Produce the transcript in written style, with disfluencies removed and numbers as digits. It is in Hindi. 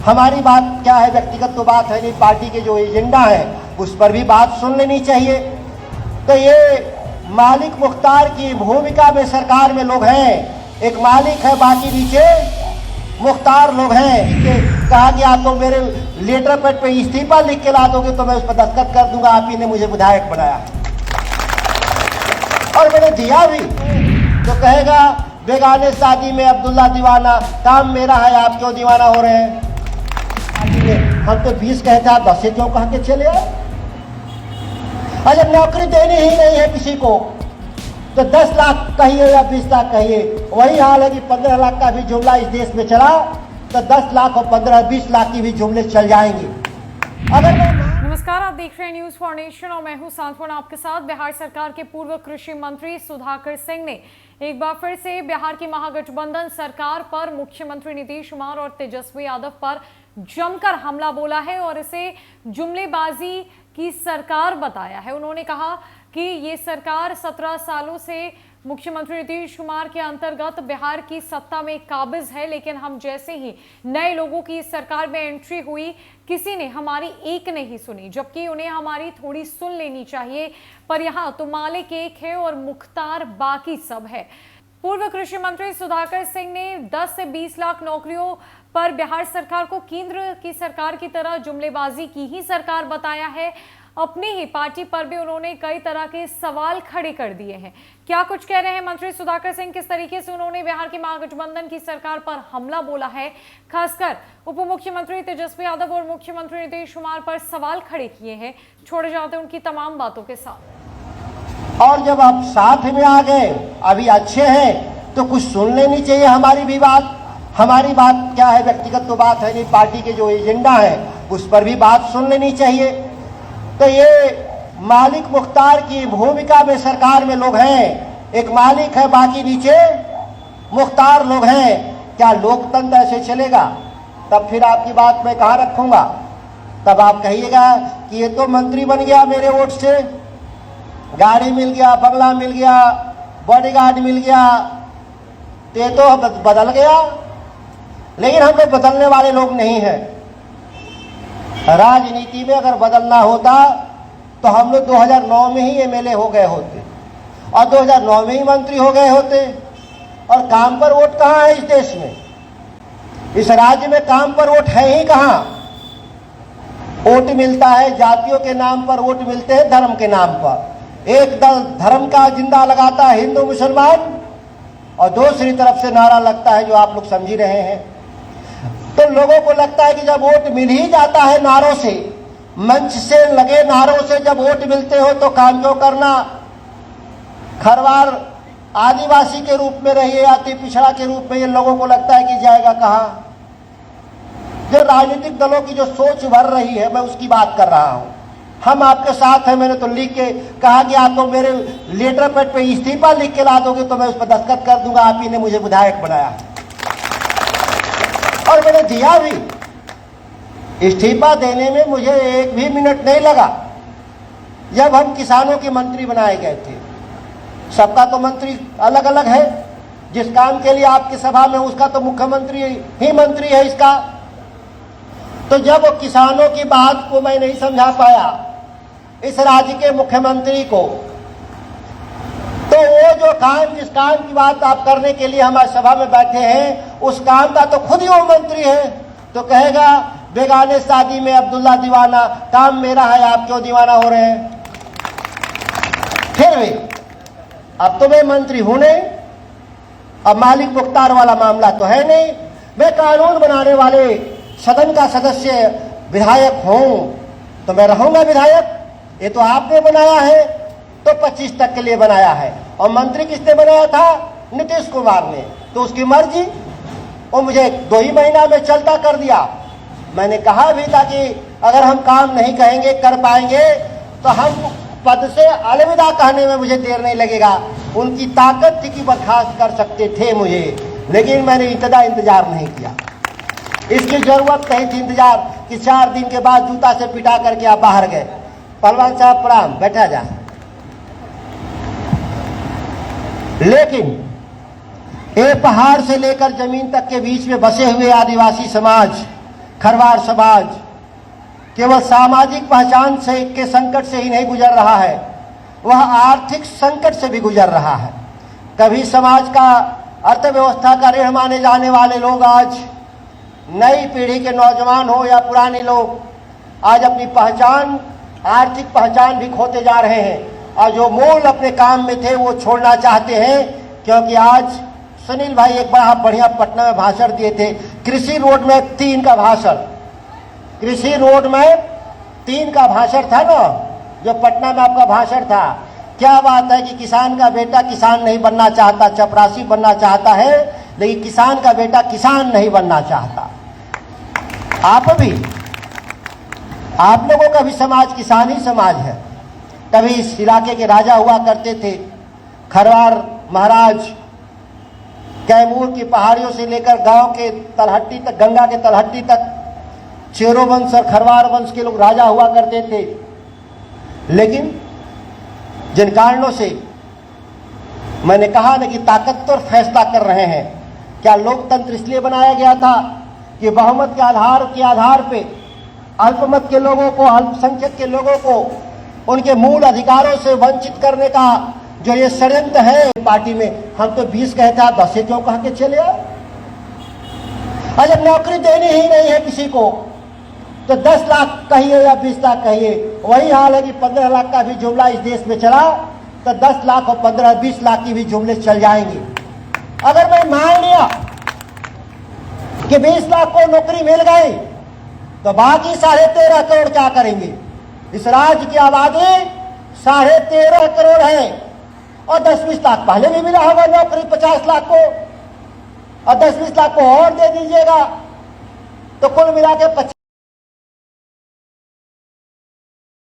हमारी बात क्या है, व्यक्तिगत तो बात है नहीं, पार्टी के जो एजेंडा है उस पर भी बात सुन लेनी चाहिए। तो ये मालिक मुख्तार की भूमिका में सरकार में लोग हैं, एक मालिक है, बाकी नीचे मुख्तार लोग हैं। कहा गया तो मेरे लेटर पैड पे इस्तीफा लिख के ला दोगे तो मैं उस पर दस्तखत कर दूंगा, आप ही ने मुझे विधायक बनाया और मैंने दिया भी। तो कहेगा बेगाने शादी में अब्दुल्ला दीवाना, काम मेरा है, आप क्यों दीवाना हो रहे हैं? हम तो 20 कहते हैं, 10 क्यों कहा के चले आए? अगर नौकरी देनी ही नहीं है किसी को तो 10 लाख कहिए या 20 लाख कहिए, वही हाल है कि 15 लाख का भी जुमला इस देश में चला तो 10 लाख और 15-20 लाख की भी जुमले चल जाएंगे। नमस्कार, आप देख रहे हैं न्यूज फॉर नेशन और मैं हूं सांत्वना आपके साथ। बिहार सरकार के पूर्व कृषि मंत्री सुधाकर सिंह ने एक बार फिर से बिहार की महागठबंधन सरकार पर मुख्यमंत्री नीतीश कुमार और तेजस्वी यादव पर जमकर हमला बोला है और इसे जुमलेबाजी की सरकार बताया है। उन्होंने कहा कि ये सरकार 17 सालों से मुख्यमंत्री नीतीश कुमार के अंतर्गत बिहार की सत्ता में काबिज है, लेकिन हम जैसे ही नए लोगों की इस सरकार में एंट्री हुई किसी ने हमारी एक नहीं सुनी, जबकि उन्हें हमारी थोड़ी सुन लेनी चाहिए। पर यहाँ तो मालिक एक है और मुख्तार बाकी सब है। पूर्व कृषि मंत्री सुधाकर सिंह ने 10 से 20 लाख नौकरियों पर बिहार सरकार को केंद्र की सरकार की तरह जुमलेबाजी की ही सरकार बताया है। अपनी ही पार्टी पर भी उन्होंने कई तरह के सवाल खड़े कर दिए हैं। क्या कुछ कह रहे हैं मंत्री सुधाकर सिंह, किस तरीके से उन्होंने बिहार की महागठबंधन की सरकार पर हमला बोला है, खासकर उप मुख्यमंत्री तेजस्वी यादव और मुख्यमंत्री नीतीश कुमार पर सवाल खड़े किए हैं। छोड़े जाते उनकी तमाम बातों के साथ। और जब आप साथ में आ गए, अभी अच्छे हैं तो कुछ सुन लेनी चाहिए हमारी भी बात। हमारी बात क्या है, व्यक्तिगत तो बात है नहीं, पार्टी के जो एजेंडा है उस पर भी बात सुन लेनी चाहिए। तो ये मालिक मुख्तार की भूमिका में सरकार में लोग हैं, एक मालिक है, बाकी नीचे मुख्तार लोग हैं। क्या लोकतंत्र ऐसे चलेगा? तब फिर आपकी बात मैं कहाँ रखूंगा? तब आप कहिएगा कि ये तो मंत्री बन गया मेरे वोट से, गाड़ी मिल गया, बंगला मिल गया, बॉडीगार्ड मिल गया, तो ये तो बदल गया। लेकिन हम लोग बदलने वाले लोग नहीं हैं। राजनीति में अगर बदलना होता तो हम लोग 2009 में ही एमएलए हो गए होते और 2009 में ही मंत्री हो गए होते। और काम पर वोट कहाँ है इस देश में? इस राज्य में काम पर वोट है ही कहाँ? वोट मिलता है जातियों के नाम पर, वोट मिलते हैं धर्म के नाम पर। एक दल धर्म का जिंदा लगाता है हिंदू मुसलमान और दूसरी तरफ से नारा लगता है जो आप लोग समझ ही रहे हैं। तो लोगों को लगता है कि जब वोट मिल ही जाता है नारों से, मंच से लगे नारों से जब वोट मिलते हो तो काम क्यों करना? खरवार आदिवासी के रूप में रहिए, अति पिछड़ा के रूप में, ये लोगों को लगता है कि जाएगा कहां? जो राजनीतिक दलों की जो सोच भर रही है, मैं उसकी बात कर रहा हूं। हम आपके साथ हैं। मैंने तो लिख के कहा गया तो मेरे लेटर पैड पे इस्तीफा लिख के ला दोगे तो मैं उस पर दस्तखत कर दूंगा, आप ही ने मुझे विधायक बनाया और मैंने दिया भी। इस्तीफा देने में मुझे एक भी मिनट नहीं लगा। जब हम किसानों के मंत्री बनाए गए थे, सबका तो मंत्री अलग अलग है, जिस काम के लिए आपकी सभा में उसका तो मुख्यमंत्री ही मंत्री है इसका। तो जब किसानों की बात को मैं नहीं समझा पाया इस राज्य के मुख्यमंत्री को, तो वो जो काम, जिस काम की बात आप करने के लिए हमारी सभा में बैठे हैं, उस काम का तो खुद ही वो मंत्री है। तो कहेगा बेगाने शादी में अब्दुल्ला दीवाना, काम मेरा है, आप क्यों दीवाना हो रहे हैं? फिर भी अब तो मैं मंत्री हूं नहीं, अब मालिक मुख्तार वाला मामला तो है नहीं। मैं कानून बनाने वाले सदन का सदस्य विधायक हूं तो मैं रहूंगा विधायक। ये तो आपने बनाया है तो 25 तक के लिए बनाया है, और मंत्री किसने बनाया था? नीतीश कुमार ने। तो उसकी मर्जी, वो मुझे 2 ही महीना में चलता कर दिया। मैंने कहा भी था कि अगर हम काम नहीं कहेंगे कर पाएंगे तो हम पद से अलविदा कहने में मुझे देर नहीं लगेगा। उनकी ताकत थी कि बर्खास्त कर सकते थे मुझे, लेकिन मैंने इंतजार नहीं किया। इसकी जरूरत नहीं थी इंतजार कि 4 दिन के बाद जूता से पिटा करके आप बाहर गए। पहलवान साहब प्रणाम, बैठा जा। लेकिन ये पहाड़ से लेकर जमीन तक के बीच में बसे हुए आदिवासी समाज खरवार समाज केवल सामाजिक पहचान से के संकट से ही नहीं गुजर रहा है, वह आर्थिक संकट से भी गुजर रहा है। कभी समाज का अर्थव्यवस्था का रीढ़ माने जाने वाले लोग आज, नई पीढ़ी के नौजवान हो या पुराने लोग, आज अपनी पहचान, आर्थिक पहचान भी खोते जा रहे हैं और जो मूल अपने काम में थे वो छोड़ना चाहते हैं। क्योंकि आज सुनील भाई एक बड़ा बढ़िया पटना में भाषण दिए थे, कृषि रोड में 3 का भाषण, कृषि रोड में 3 का भाषण था ना, जो पटना में आपका भाषण था। क्या बात है कि किसान का बेटा किसान नहीं बनना चाहता, चपरासी बनना चाहता है, लेकिन किसान का बेटा किसान नहीं बनना चाहता। आप लोगों का भी समाज किसान ही समाज है। कभी इस इलाके के राजा हुआ करते थे, खरवार महाराज, कैमूर की पहाड़ियों से लेकर गांव के तलहट्टी तक, गंगा के तलहट्टी तक चेरो वंश और खरवार वंश के लोग राजा हुआ करते थे। लेकिन जिन कारणों से मैंने कहा ना कि ताकतवर फैसला कर रहे हैं, क्या लोकतंत्र इसलिए बनाया गया था कि बहुमत के आधार पे अल्पमत के लोगों को, अल्पसंख्यक के लोगों को उनके मूल अधिकारों से वंचित करने का जो ये षड्यंत्र है पार्टी में। हम तो 20 कहते हैं, 10 क्यों कह के चले आए? और जब नौकरी देनी ही नहीं है किसी को तो 10 लाख कहिए या 20 लाख कहिए, वही हाल है कि 15 लाख का भी जुमला इस देश में चला तो 10 लाख और 15-20 लाख की भी जुमले चल जाएंगे। अगर मैं मान लिया कि 20 लाख को नौकरी मिल गई तो बाकी 13.5 करोड़ क्या करेंगे? इस राज्य की आबादी 13.5 करोड़ है और 10-20 लाख पहले भी मिला होगा नौकरी 50 लाख को, और 10-20 लाख को और दे दीजिएगा तो कुल मिला के